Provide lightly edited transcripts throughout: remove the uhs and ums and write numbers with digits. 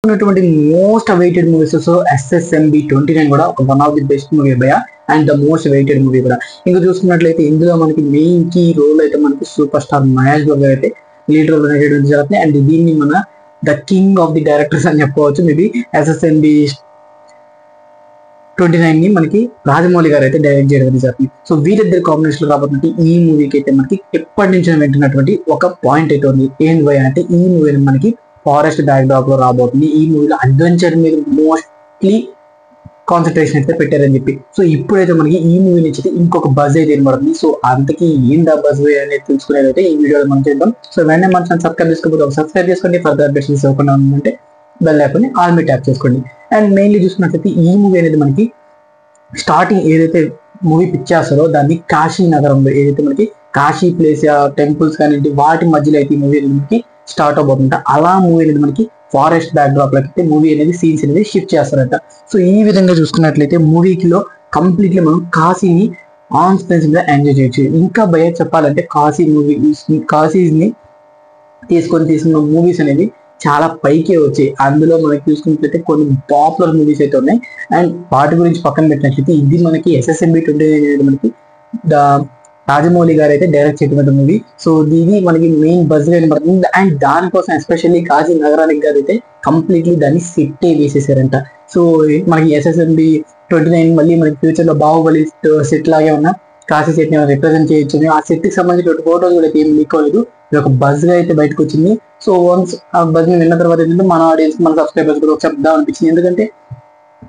ఉన్నటువంటి most awaited movies so SSMB 29 కూడా ఒక one of the best movie భయ and the most awaited movie కూడా. ఇంకా చూసుకున్నట్లయితే ఇందులో మనకి మెయిన్ కీ రోల్ అయితే మనకి సూపర్ స్టార్ మహేష్ బాబు గారు అయితే లీడ్ రోల్ అనేటువంటి జరుగుతుంది. అండ్ దీన్ని మన the king of the directors అని చెప్పుకోవచ్చు. మేబీ SSMB 29 ని మనకి రాజమౌళి గారు అయితే డైరెక్ట్ చేయడం జరుగుతుంది. సో వీరిద్దరు కాంబినేషన్ లో రాబోతున్నట్టు ఈ మూవీకి అయితే మనకి ఎప్పటి నుంచి వింటున్నటువంటి ఒక పాయింట్ అయితే ఉంది. ఏంటి భయ అంటే ఈ మూవీ మనకి ఫారెస్ట్ బ్యాక్ డ్రాప్ లో రాబోతుంది. ఈ మూవీలో అడ్వెంచర్ మీద మోస్ట్లీ కాన్సన్ట్రేషన్ అయితే పెట్టారని చెప్పి. సో ఇప్పుడైతే మనకి ఈ మూవీ నుంచి అయితే ఇంకొక బజ్ అయితే ఏర్పడుతుంది. సో అంతకి ఏందా బజ్ అనేది తెలుసుకునేదైతే ఈ వీడియోలో మనం చేద్దాం. సో వెంటనే మన సబ్స్క్రైబ్ చేసుకోకపోతే ఒక సబ్స్క్రైబ్ చేసుకోండి. ఫర్దర్ అప్డేట్స్ ఇవ్వకుండా ఉందంటే బెల్ ఐకాన్ని ఆల్ మీద ట్యాప్ చేసుకోండి. అండ్ మెయిన్లీ చూసుకున్నట్లయితే ఈ మూవీ అనేది మనకి స్టార్టింగ్ ఏదైతే మూవీ పిచ్ చేస్తారో దాన్ని కాశీ నగరంలో ఏదైతే మనకి కాశీ ప్లేస్ టెంపుల్స్ కానీ వాటి మధ్యలో అయితే ఈ మూవీ అనేది మనకి స్టార్ట్ అవబోతుంట. అలా మూవీ అనేది మనకి ఫారెస్ట్ బ్యాక్ డ్రాప్ లోకి అయితే మూవీ అనేది సీన్స్ అనేది షిఫ్ట్ చేస్తారంట. సో ఈ విధంగా చూసుకున్నట్లయితే మూవీలో కంప్లీట్లీ మనం కాశీని ఆన్ స్క్రీన్ మీద ఎంజాయ్ చేయొచ్చు. ఇంకా భయ చెప్పాలంటే కాశీని తీసుకున్న మూవీస్ అనేవి చాలా పైకే వచ్చాయి. అందులో మనకి చూసుకున్నట్లయితే కొన్ని పాపులర్ మూవీస్ అయితే ఉన్నాయి. అండ్ వాటి గురించి పక్కన పెట్టినట్లయితే ఇది మనకి SSMB 29 మనకి రాజమౌళి గారు అయితే డైరెక్ట్ చేయటువంటి మూవీ. సో ఇది మనకి మెయిన్ బజ్ గా పడుతుంది. అండ్ దానికోసం ఎస్పెషల్లీ కాశీ నగరానికి గారు అయితే కంప్లీట్లీ దాన్ని సెట్ వేసేసారంట. సో మనకి SSMB 29 మళ్ళీ మనకి ఫ్యూచర్ లో బాహుబలి సెట్ లాగే ఉన్న కాశీ సెట్ ని రిప్రజెంట్ చేయొచ్చు. ఆ సెట్ కి సంబంధించిన ఫోటోస్ కూడా ఏం లీక్ అవ్వలేదు. ఇది ఒక బజ్ గా అయితే బయటకు వచ్చింది. సో వన్స్ ఆ బజ్ ని విన్న తర్వాత ఏంటంటే మన ఆడియన్స్ మన సబ్స్క్రైబర్స్ కూడా చెప్దాం అనిపించింది. ఎందుకంటే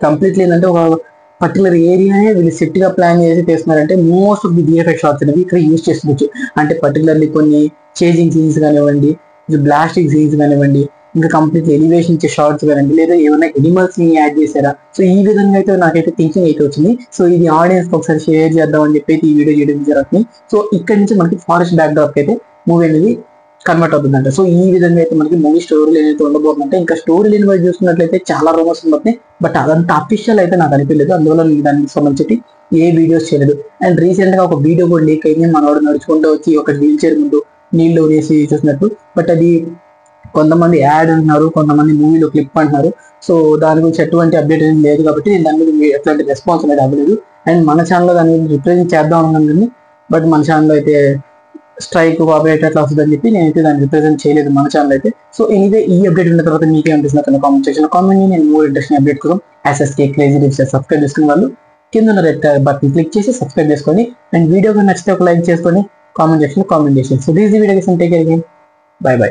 కంప్లీట్లీ ఏంటంటే ఒక పర్టికులర్ ఏరియానే వీళ్ళు సెట్ గా ప్లాన్ చేసి చేస్తున్నారంటే most of the VFX shots అనేవి ఇక్కడ యూజ్ చేసుకోవచ్చు. అంటే పర్టికులర్లీ కొన్ని చేజింగ్ సీన్స్ కానివ్వండి, బ్లాస్టింగ్ సీన్స్ కానివ్వండి, ఇంకా కంప్లీట్లీ ఎలివేషన్ ఇచ్చే షార్ట్స్ కానివ్వండి, లేదా ఏమైనా ఎనిమల్స్ ని యాడ్ చేశారా. సో ఈ విధంగా అయితే నాకైతే థింకింగ్ అయితే వచ్చింది. సో ఇది ఆడియన్స్ ఒకసారి షేర్ చేద్దాం అని చెప్పి ఈ వీడియో చేయడం జరుగుతుంది. సో ఇక్కడ నుంచి మనకి ఫారెస్ట్ బ్యాక్ డ్రాప్ అయితే మూవీ అనేది కన్వర్ట్ అవుతుందంట. సో ఈ విధంగా అయితే మనకి మూవీ స్టోరీ ఏదైతే ఉండబోతుందంటే ఇంకా స్టోరీ లేని వైపు చూసుకున్నట్లయితే చాలా రూమర్స్ ఉంటుంది. బట్ అదంతా అఫీషియల్ అయితే నాకు అనిపించలేదు. అందువల్ల నేను దానికి సంబంధించి ఏ వీడియోస్ చేయలేదు. అండ్ రీసెంట్ గా ఒక వీడియో కూడా లీక్ అయింది. మనవాడు నడుచుకుంటూ వచ్చి ఒక వీల్ చైర్ ముందు నీళ్లు వేసి చూసినట్టు. బట్ అది కొంతమంది యాడ్ అంటున్నారు, కొంతమంది మూవీలో క్లిప్ అంటున్నారు. సో దాని గురించి ఎటువంటి అప్డేట్ అనేది లేదు కాబట్టి నేను దాని మీద ఎట్లాంటి రెస్పాన్స్ అనేది అవ్వలేదు. అండ్ మన ఛానల్లో దాని గురించి రిప్రజెంట్ చేద్దాం అనుకుంటుంది. బట్ మన ఛానల్ అయితే స్ట్రైక్ కాపీరైట్ అట్లా వస్తుందని చెప్పి నేనైతే దాన్ని రిప్రజెంట్ చేయలేదు మన ఛానల్ అయితే. సో ఎనీవే ఈ అప్డేట్ ఉన్న తర్వాత మీకే అనిపిస్తుంది కామెంట్ సెక్షన్ లో కామెంట్. నేను మోర్ ఇంట్రెస్టింగ్ అప్డేట్ కోసం SSK క్రేజీ రివ్యూస్ సబ్స్క్రైబ్ చేసుకునే వాళ్ళు కింద ఉన్న రెడ్ బటన్ క్లిక్ చేసి సబ్స్క్రైబ్ చేసుకోండి. అండ్ వీడియో నచ్చితే ఒక లైక్ చేసుకొని కామెంట్ సెక్షన్ లో కామెంట్ చేసి. So this video take care again. By by.